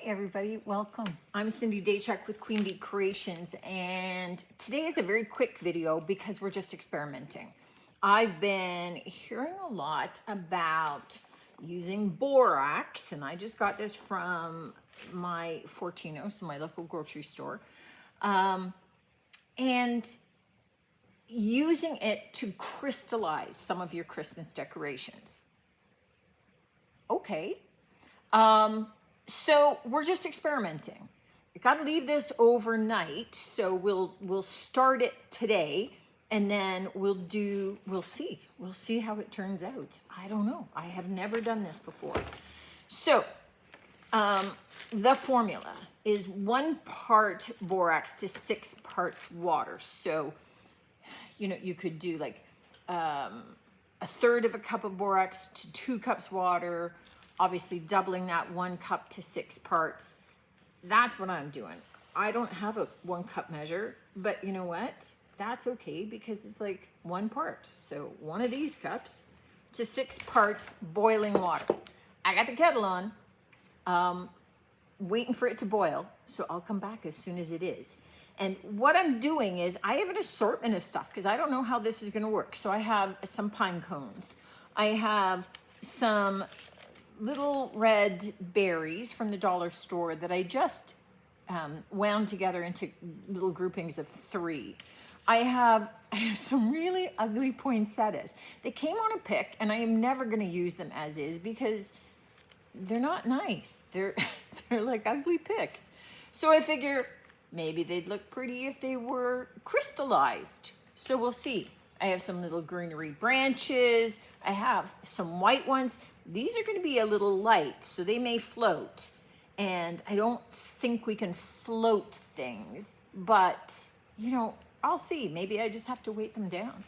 Everybody, welcome. I'm Cindy Daychuk with Queen Bee Creations, and today is a very quick video because we're just experimenting. I've been hearing a lot about using borax, and I just got this from my Fortino, so my local grocery store, and using it to crystallize some of your Christmas decorations. Okay. So we're just experimenting. I gotta leave this overnight, so we'll start it today, and then we'll see how it turns out. I don't know. I have never done this before. So the formula is 1 part borax to 6 parts water. So you could do like 1/3 of a cup of borax to 2 cups water. Obviously doubling that 1 cup to 6 parts. That's what I'm doing. I don't have a 1 cup measure, but you know what? That's okay because it's like 1 part. So 1 of these cups to 6 parts boiling water. I got the kettle on, waiting for it to boil. So I'll come back as soon as it is. And what I'm doing is I have an assortment of stuff because I don't know how this is going to work. So I have some pine cones. I have some little red berries from the dollar store that I just wound together into little groupings of 3. I have some really ugly poinsettias. They came on a pick, and I am never going to use them as is because they're not nice. They're like ugly picks. So I figure maybe they'd look pretty if they were crystallized. So we'll see. I have some little greenery branches. I have some white ones. These are going to be a little light, so they may float. And I don't think we can float things, but I'll see. Maybe I just have to weight them down.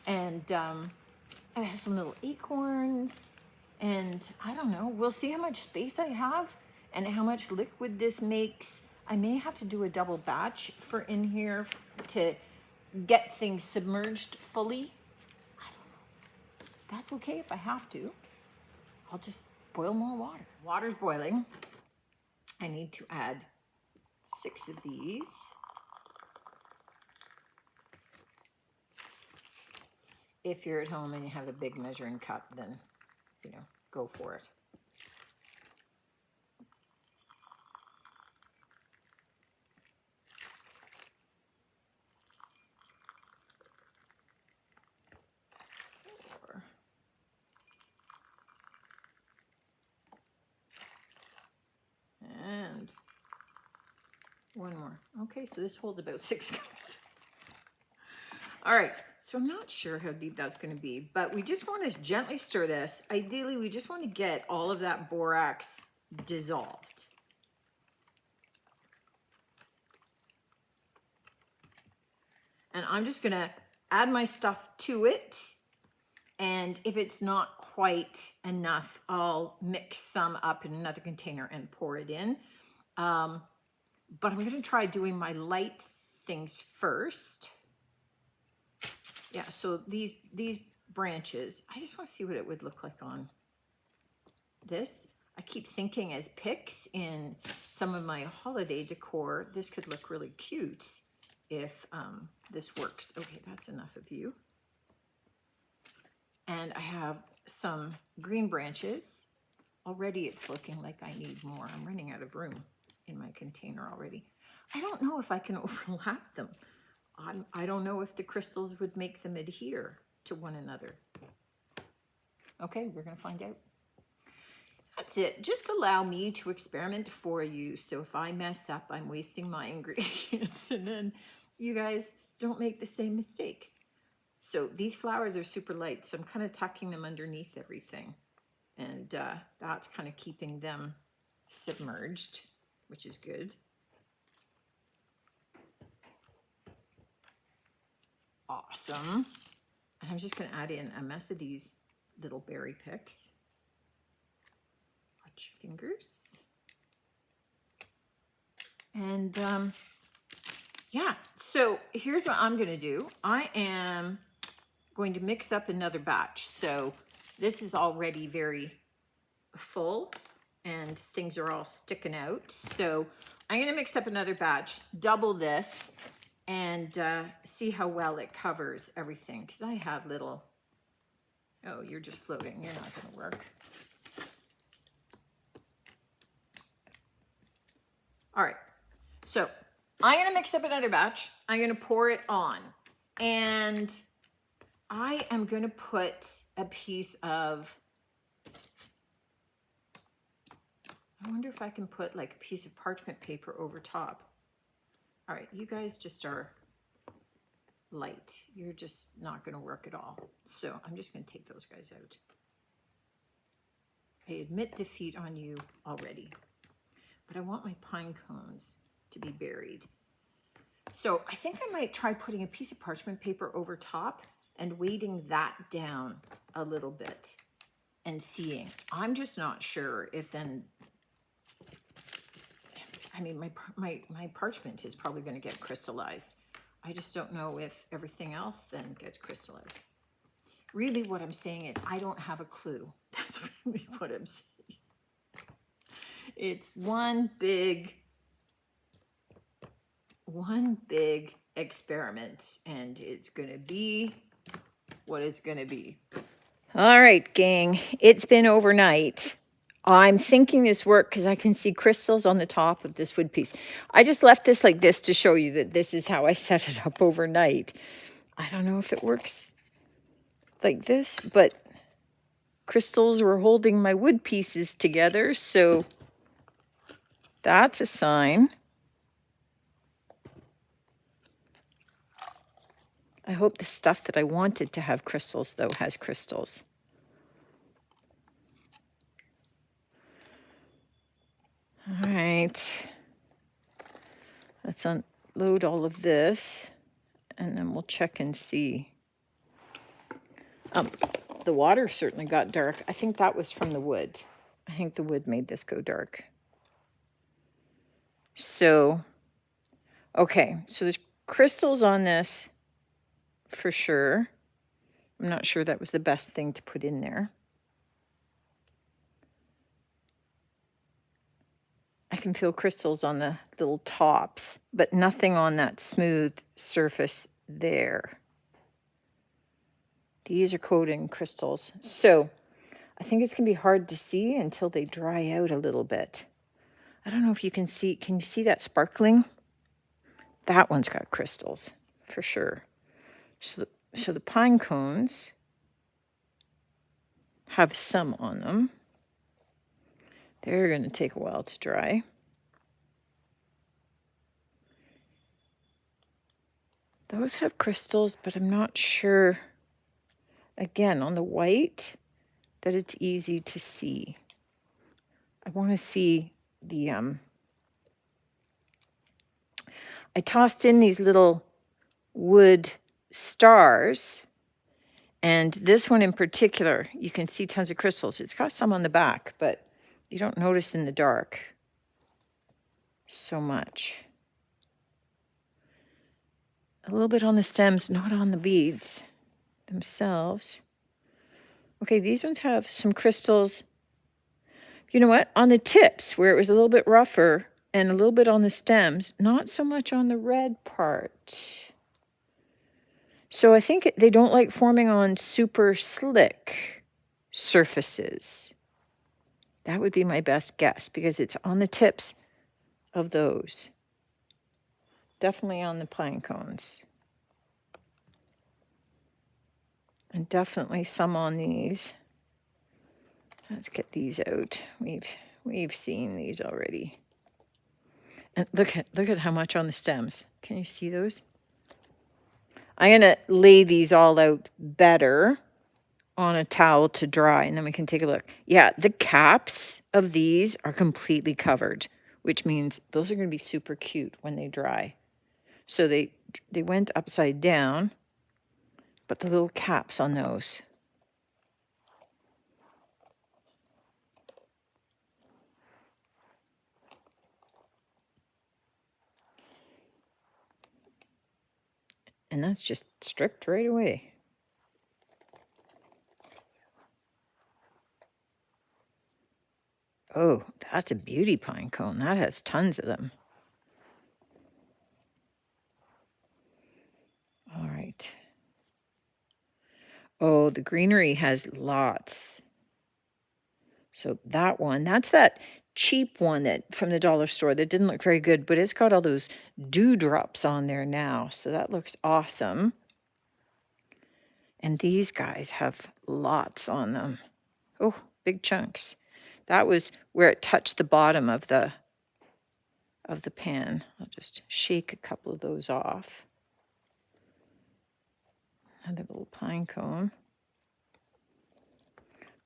And I have some little acorns, and I don't know. We'll see how much space I have and how much liquid this makes. I may have to do a double batch for in here to get things submerged fully. I don't know. That's okay if I have to. I'll just boil more water. Water's boiling. I need to add 6 of these. If you're at home and you have a big measuring cup, then, go for it. And 1 more. Okay, so this holds about 6 cups. All right, so I'm not sure how deep that's going to be, but we just want to gently stir this. Ideally, we just want to get all of that borax dissolved. And I'm just going to add my stuff to it. And if it's not quite enough, I'll mix some up in another container and pour it in. But I'm going to try doing my light things first. Yeah, so these branches, I just want to see what it would look like on this. I keep thinking as picks in some of my holiday decor, this could look really cute if this works. Okay, that's enough of you. And I have some green branches. Already it's looking like I need more. I'm running out of room in my container already. I don't know if I can overlap them. I don't know if the crystals would make them adhere to one another. Okay, we're gonna find out. That's it. Just allow me to experiment for you. So if I mess up, I'm wasting my ingredients, and then you guys don't make the same mistakes. So these flowers are super light, so I'm kind of tucking them underneath everything. And that's kind of keeping them submerged, which is good. Awesome. And I'm just going to add in a mess of these little berry picks. Watch your fingers. And yeah, so here's what I'm going to do. I am going to mix up another batch. So this is already very full, and things are all sticking out. So I'm gonna mix up another batch, double this, and see how well it covers everything. Because I have little, oh, you're just floating, you're not gonna work. All right, so I'm gonna mix up another batch. I'm gonna pour it on, and I am gonna put a piece of, I wonder if I can put like a piece of parchment paper over top. All right, you guys just are light. You're just not gonna work at all. So I'm just gonna take those guys out. I admit defeat on you already, but I want my pine cones to be buried. So I think I might try putting a piece of parchment paper over top and weighting that down a little bit and seeing. I'm just not sure if then, I mean, my parchment is probably going to get crystallized. I just don't know if everything else then gets crystallized. Really what I'm saying is I don't have a clue. That's really what I'm saying. It's one big experiment, and it's going to be what it's going to be. All right, gang, it's been overnight. I'm thinking this worked because I can see crystals on the top of this wood piece. I just left this like this to show you that this is how I set it up overnight. I don't know if it works like this, but crystals were holding my wood pieces together, so that's a sign. I hope the stuff that I wanted to have crystals, though, has crystals. All right. Let's unload all of this, and then we'll check and see. The water certainly got dark. I think that was from the wood. I think the wood made this go dark. So, okay, so there's crystals on this for sure. I'm not sure that was the best thing to put in there. I can feel crystals on the little tops, but nothing on that smooth surface there. These are coated in crystals. So I think it's going to be hard to see until they dry out a little bit. I don't know if you can see. Can you see that sparkling? That one's got crystals for sure. So the pine cones have some on them. They're going to take a while to dry. Those have crystals, but I'm not sure, again, on the white, that it's easy to see. I want to see the, I tossed in these little wood stars, and this one in particular, you can see tons of crystals. It's got some on the back, but you don't notice in the dark so much. A little bit on the stems, not on the beads themselves. Okay, these ones have some crystals. You know what? On the tips, where it was a little bit rougher, and a little bit on the stems, not so much on the red part. So I think they don't like forming on super slick surfaces. That would be my best guess, because it's on the tips of those. Definitely on the pine cones. And definitely some on these. Let's get these out. We've seen these already. And look at how much on the stems. Can you see those? I'm going to lay these all out better on a towel to dry, and then we can take a look. Yeah, the caps of these are completely covered, which means those are going to be super cute when they dry. So they went upside down, but the little caps on those. And that's just stripped right away. Oh, that's a beauty pine cone. That has tons of them. All right. Oh, the greenery has lots. So that one, that's that cheap one that from the dollar store that didn't look very good, but it's got all those dewdrops on there now. So that looks awesome. And these guys have lots on them. Oh, big chunks. That was where it touched the bottom of the pan. I'll just shake a couple of those off. Another little pine cone.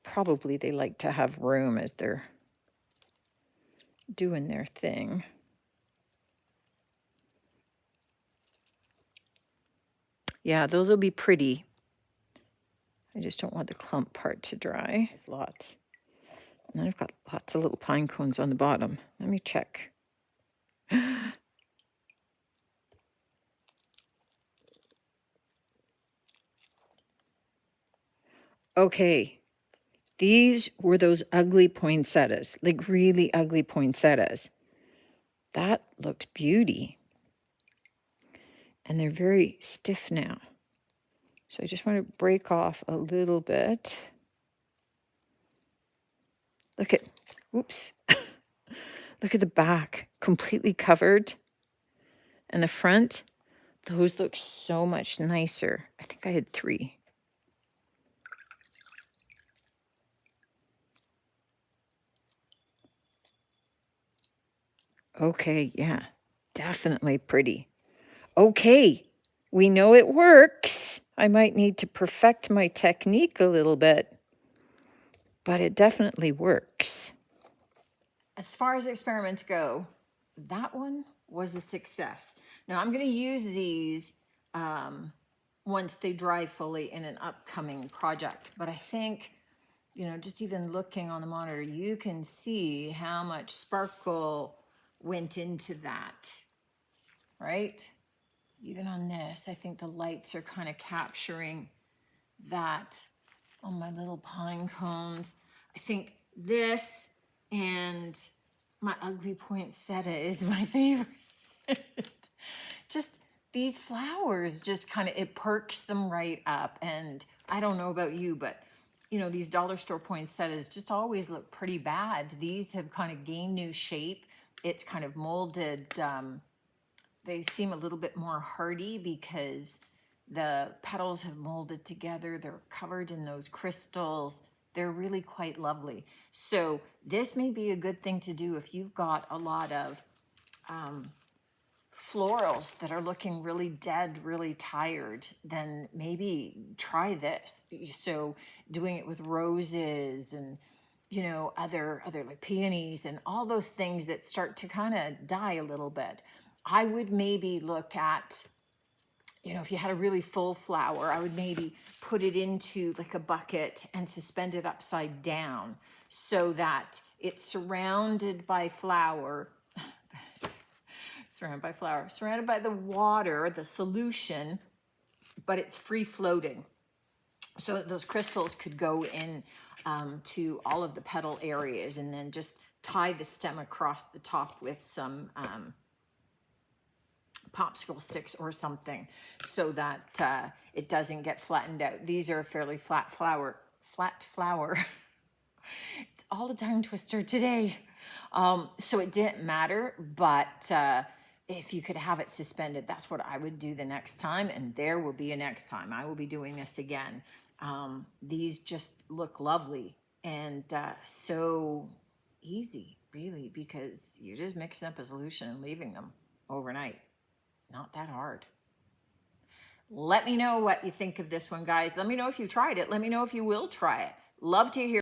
Probably they like to have room as they're doing their thing. Yeah, those will be pretty. I just don't want the clump part to dry. There's lots. And then I've got lots of little pine cones on the bottom. Let me check. Okay, these were those ugly poinsettias, like really ugly poinsettias. That looks beauty. And they're very stiff now. So I just want to break off a little bit. Look at, oops. Look at the back, completely covered. And the front, those look so much nicer. I think I had 3. Okay, yeah, definitely pretty. Okay, we know it works. I might need to perfect my technique a little bit, but it definitely works. As far as experiments go, that one was a success. Now I'm going to use these once they dry fully in an upcoming project, but I think, you know, just even looking on the monitor, you can see how much sparkle went into that, right? Even on this, I think the lights are kind of capturing that on my little pine cones. I think this and my ugly poinsettia is my favorite. Just these flowers just kind of, it perks them right up. And I don't know about you, but you know, these dollar store poinsettias just always look pretty bad. These have kind of gained new shape. It's kind of molded. They seem a little bit more hardy because the petals have molded together. They're covered in those crystals. They're really quite lovely. So this may be a good thing to do if you've got a lot of florals that are looking really dead, really tired, then maybe try this. So doing it with roses and, you know, other like peonies and all those things that start to kind of die a little bit. I would maybe look at, you know, if you had a really full flower, I would maybe put it into like a bucket and suspend it upside down so that it's surrounded by flower, surrounded by the water, the solution, but it's free floating. So that those crystals could go in to all of the petal areas, and then just tie the stem across the top with some popsicle sticks or something so that it doesn't get flattened out. These are a fairly flat flower. It's all a tongue twister today. So it didn't matter, but if you could have it suspended, that's what I would do the next time, and there will be a next time. I will be doing this again. These just look lovely and so easy, really, because you're just mixing up a solution and leaving them overnight. Not that hard. Let me know what you think of this one, guys. Let me know if you tried it. Let me know if you will try it. Love to hear